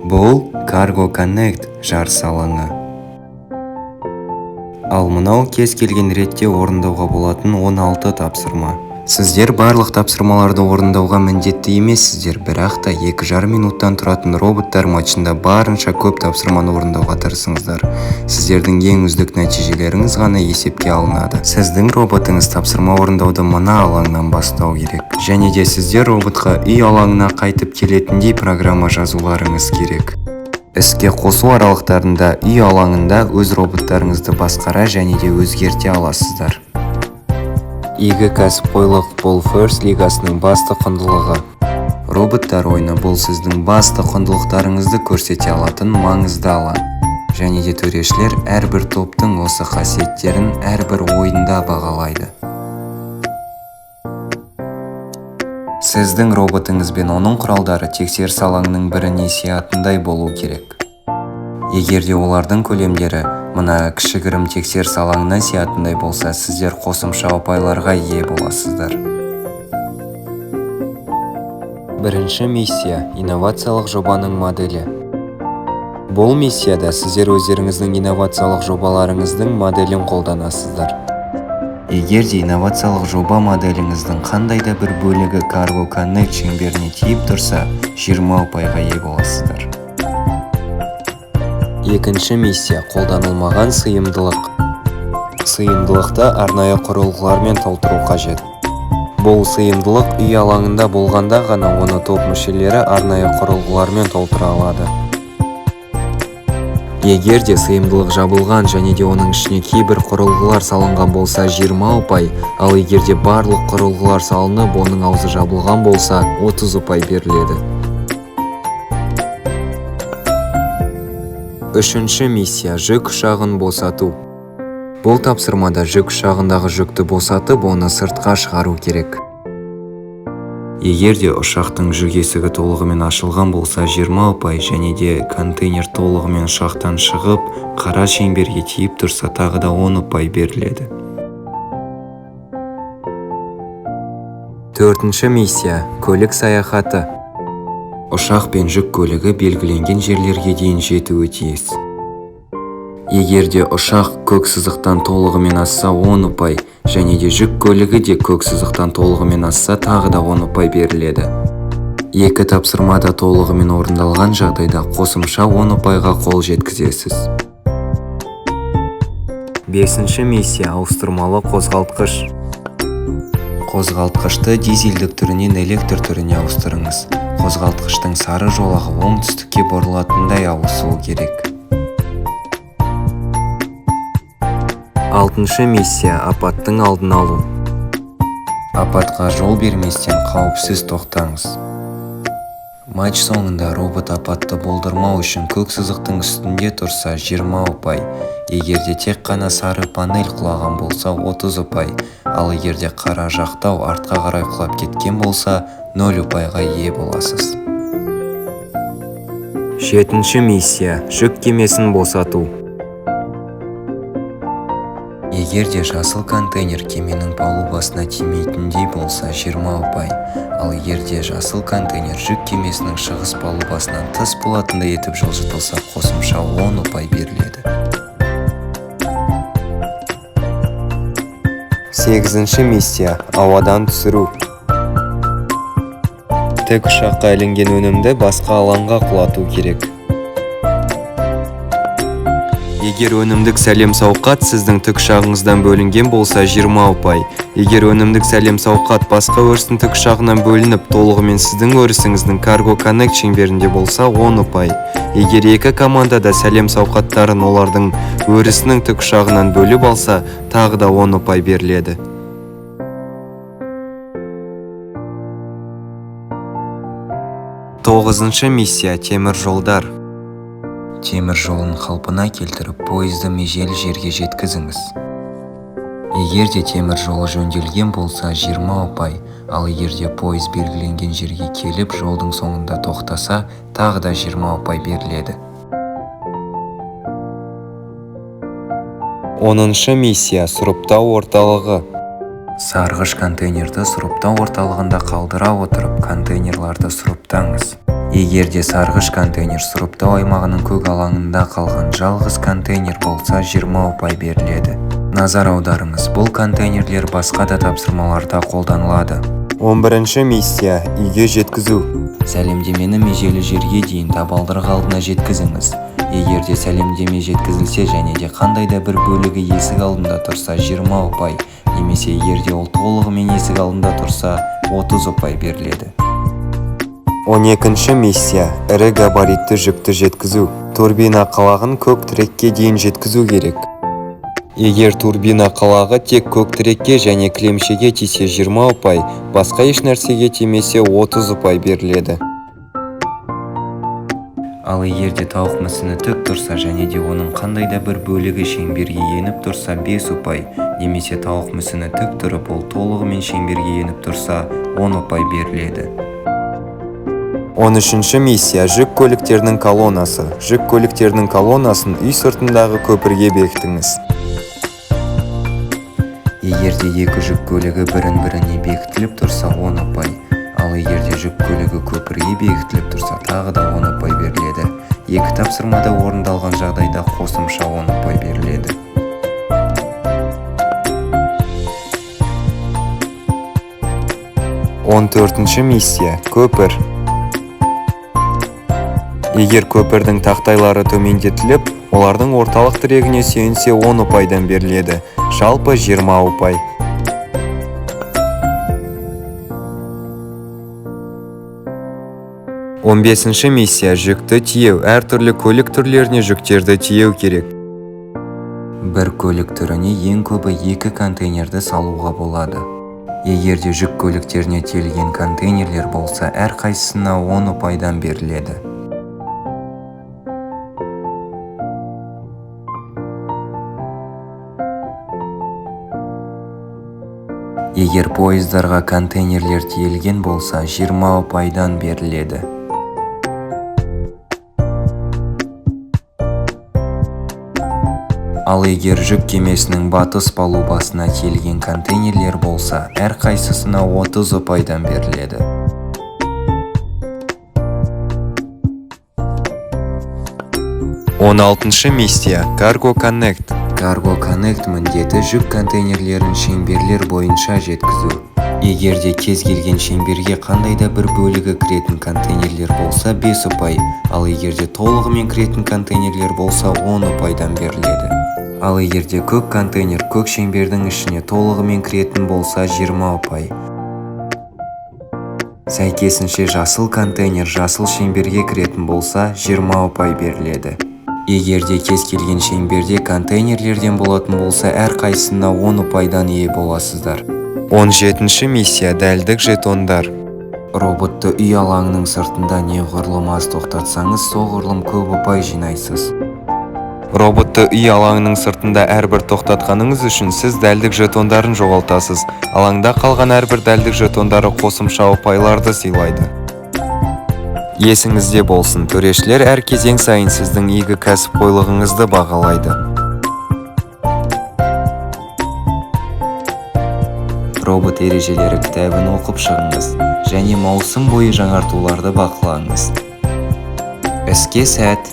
Бұл Cargo Connect жарыс алаңы. Ал мынау кез келген ретте орындауға болатын 16 тапсырма. Сіздер барлық тапсырмаларды орындауға міндетті емессіздер, бірақ та 2,5 минуттан тұратын роботтар матчында барынша көп тапсырманы орындауға тырысыңыздар. Сіздердің ең үздік нәтижелеріңіз ғана есепке алынады. Сіздің роботыңыз тапсырма орындауды мына алаңнан бастау керек. Және де сіздер роботқа үй алаңына қайтып келетіндей программа жазуларыңыз керек. Іске қосу аралықтарында үй алаңында өз роботтарыңызды басқара және де өзгерте аласыздар. Игі кәсіпқойлық бұл First лигасының басты құндылығы. Роботтар ойыны бұл сіздің басты құндылықтарыңызды көрсете алатын маңызды алаң. Және де төрешілер әрбір топтың осы қасиеттерін әрбір ойында бағалайды. Сіздің роботыңыз бен оның құралдары тексеріс алаңының біріне сиятындай болу керек. Егер де олардың көлемдері мына кішігірім тексеріс алаңына сиятындай болса, сіздер қосымша ұпайларға ие боласыздар. Бірінші миссия – инновациялық жобаның моделі. Бұл миссияда сіздер өздеріңіздің инновациялық жобаларыңыздың моделін қолданасыздар. Егер де инновациялық жоба моделіңіздің қандай да бір бөлігі Cargo Connect шеңберіне тиіп тұрса, 20 ұпайға ие боласыздар. Екінші миссия – қолданылмаған сыйымдылық. Сыйымдылықты арнайы құрылғылармен толтыру қажет. Бұл сыйымдылық үй алаңында болғанда ғана оны топ мүшелері арнайы құрылғылармен толтыра алады. Егер де сыйымдылық жабылған және де оның ішіне кейбір құрылғылар салынған болса 20 ұпай, ал егер де барлық құрылғылар салынып, оның аузы жабылған болса 30 ұпай беріледі. Үшінші миссия – жүк ұшағын босату. Бұл тапсырмада жүк ұшағындағы жүкті босатып, оны сыртқа шығару керек. Егер де ұшақтың жүк есігі толығымен ашылған болса 20 ұпай, және де контейнер толығымен ұшақтан шығып, қара шеңберге тиіп тұрса тағы да 10 ұпай беріледі. Төртінші миссия – көлік саяхаты. Ұшақ пен жүк көлігі белгіленген жерлерге дейін жетуі тиіс. Егер де ұшақ көк сызықтан толығымен асса 10 ұпай, және де жүк көлігі де көк сызықтан толығымен асса тағы да 10 ұпай беріледі. Екі тапсырмада толығымен орындалған жағдайда қосымша 10 ұпайға қол жеткізесіз. Бесінші миссия – ауыстырмалы қозғалтқыш. Қозғалтқышты дизельдік түрінен электр түріне ауыстырыңыз. Қозғалтқыштың сары жолағы оңтүстікке бұрылатындай ауысуы керек. Алтыншы миссия – апаттың алдын алу. Апатқа жол берместен қауіпсіз тоқтаңыз. Матч соңында робот апатты болдырмау үшін көк сызықтың үстінде тұрса 20 ұпай, егер де тек қана сары панель құлаған болса 30 ұпай, ал егер де қара жақтау артқа қарай құлап кеткен болса 0 ұпайға ие боласыз. Жетінші миссия – жүк кемесін босату. Егер де жасыл контейнер кеменің палубасына тимейтіндей болса 20 ұпай, ал егер де жасыл контейнер жүк кемесінің шығыс палубасынан тыс болатындай етіп жылжытылса қосымша 10 ұпай беріледі. Сегізінші миссия – ауадан түсіру. Тік ұшаққа ілінген өнімді басқа алаңға құлату керек. Егер өнімдік сәлем сауқат сіздің тік ұшағыңыздан бөлінген болса 20 ұпай. Егер өнімдік сәлем сауқат басқа өрістің тік ұшағынан бөлініп, толығымен сіздің өрісіңіздің Cargo Connect шеңберінде болса 10 ұпай. Егер екі команда да сәлем сауқаттарын олардың өрісінің тік ұшағынан бөліп алса, тағы да 10 ұпай беріледі. Тоғызыншы миссия – темір жолдар. Темір жолын қалпына келтіріп, пойызды межелі жерге жеткізіңіз. Егер де темір жолы жөнделген болса 20 ұпай, ал егер де пойыз белгіленген жерге келіп, жолдың соңында тоқтаса, тағы да 20 ұпай беріледі. 10-шы миссия – сұрыптау орталығы. Сарғыш контейнерді сұрыптау орталығында қалдыра отырып, контейнерларды сұрыптаңыз. Егерде сарғыш контейнер сұрыптау аймағының көк алаңында қалған жалғыз контейнер болса 20 ұпай беріледі. Назар аударыңыз, бұл контейнерлер басқа да тапсырмаларда қолданылады. 11-ші миссия – үйге жеткізу. Сәлемдемені межелі жерге дейін табалдырық алдына жеткізіңіз. Егерде сәлемдеме жеткізілсе және де қандай да бір бөлігі есік алдында тұрса 20 ұпай, немесе егерде ол толығымен есік алдында тұрса 30 ұпай беріледі. 12-ші миссия – ірі габаритті жүкті жеткізу. Турбина қалағын көк тірекке дейін жеткізу керек. Егер турбина қалағы тек көк тірекке және кілемшеге тисе 20 ұпай, басқа еш нәрсеге тимесе 30 ұпай беріледі. Ал егерде тауық мүсіні тік тұрса және де оның қандай да бір бөлігі шеңберге еніп тұрса 5 ұпай, немесе тауық мүсіні тік тұрып ол толығымен шеңберге еніп тұрса 10 ұпай беріледі. 13-ші миссия – жүк көліктерінің колоннасы. Жүк көліктерінің колоннасын үй сыртындағы көпірге бекітіңіз. Егерде екі жүк көлігі бірін-біріне бекітіліп тұрса 10 ұпай, ал егерде жүк көлігі көпірге бекітіліп тұрса тағы да 10 ұпай беріледі. Екі тапсырмада орындалған жағдайда қосымша 10 ұпай беріледі. 14-ші миссия – көпір. Егер көпірдің тақтайлары төмендетіліп, олардың орталық тірегіне сүйенсе 10 ұпайдан беріледі. Жалпы 20 ұпай. 15-ші миссия – жүкті тиеу. Әртүрлі көлік түрлеріне жүктерді тиеу керек. Бір көлік түріне ең көбі 2 контейнерді салуға болады. Егерде жүк көліктеріне тиелген контейнерлер болса, әрқайсысына 10 ұпайдан беріледі. Егер поездарға контейнерлер тиелген болса, 20 ұпайдан беріледі. Ал егер жүк кемесінің батыс палубасына тиелген контейнерлер болса, әрқайсысына 30 ұпайдан беріледі. 16-ші миссия – Cargo Connect. Cargo Connect міндеті жүк контейнерлерін шеңберлер бойынша жеткізу. Егерде кез келген шеңберге қандай да бір бөлігі кіретін контейнерлер болса 5 ұпай, ал егерде толығымен кіретін контейнерлер болса 10 ұпайдан беріледі. Ал егерде көк контейнер көк шеңбердің ішіне толығымен кіретін болса 20 ұпай. Сәйкесінше жасыл контейнер жасыл шеңберге кіретін болса 20 ұпай беріледі. Егерде кез келген шеңберде контейнерлерден болатын болса, әрқайсысына 10 ұпайдан ие боласыздар. 17-ші миссия – дәлдік жетондар. Роботты үй алаңының сыртында неғұрлым аз тоқтатсаңыз, соғұрлым көп ұпай жинайсыз. Роботты үй алаңының сыртында әрбір тоқтатқаныңыз үшін сіз дәлдік жетондарын жоғалтасыз. Алаңда қалған әрбір дәлдік жетондары қосымша ұпайларды сыйлайды. Есіңізде болсын, төрешілер әр кезең сайын сіздің игі кәсіпқойлығыңызды бағалайды. Робот ережелері кітабын оқып шығыңыз және маусым бойы жаңартуларды бақылаңыз. Іске сәт!